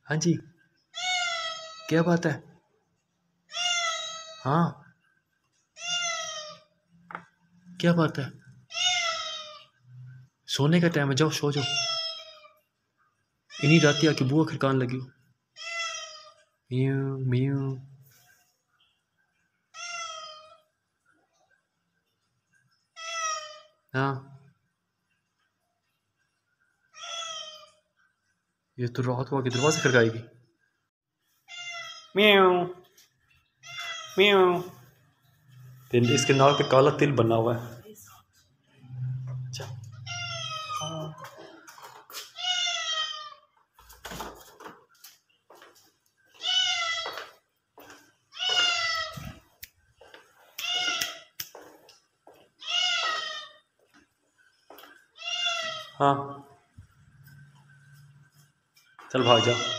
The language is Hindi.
हाँ जी, क्या बात है? हाँ, क्या बात है? सोने का टाइम है, जाओ सो जाओ। इन्हीं राती आके बुआ खड़कान लगी हो। Mu mu. हाँ, ये तो रात को आके दरवाजे खड़काएगी। म्याऊ म्याऊ। तिल, इसके नाक पे काला तिल बना हुआ है। अच्छा। हाँ। हाँ, चल भाग जा।